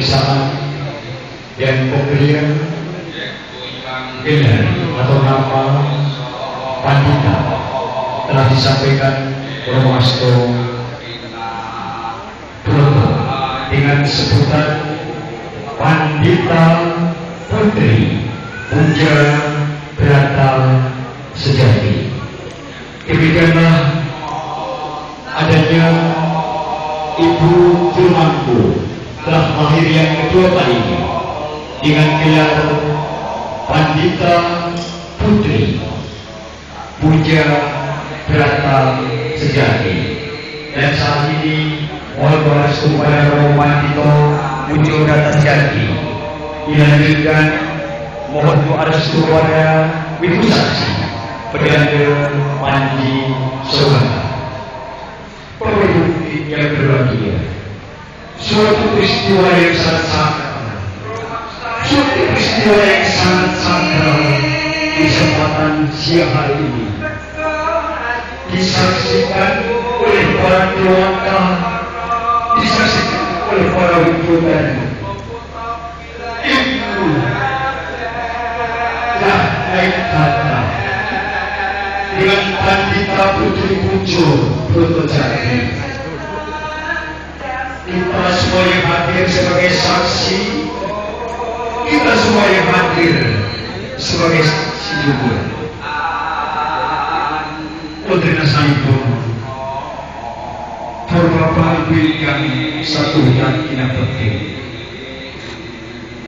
pemeriksaan dan pemberian gelar atau nama Pandita telah disampaikan Romo Asto Broto dengan sebutan Pandita Putri Puja Brata Sejati. Demikianlah adanya Ibu Firmanku telah lahir yang kedua kalinya dengan gelar Pandita Putri Puja Brata Sejati, dan saat ini mohon restu kepada Romo Pandita Puja Brata Sejati dilanjutkan mohon doa restu kepada Ibu Saksi Perdana Panji Soeharto. Perlu yang berbahagia, suatu peristiwa yang sangat sakral, suatu peristiwa yang sangat sakral di kesempatan siang hari ini disaksikan oleh para keluarga, disaksikan oleh para wujudkan ibu lah naik kata dengan Pandita Putri Puja Brata Sejati. Kita semua yang hadir sebagai saksi, kita semua yang hadir sebagai saksi juga. Putrina saipun, para bapak ibu kami satu yakin penting.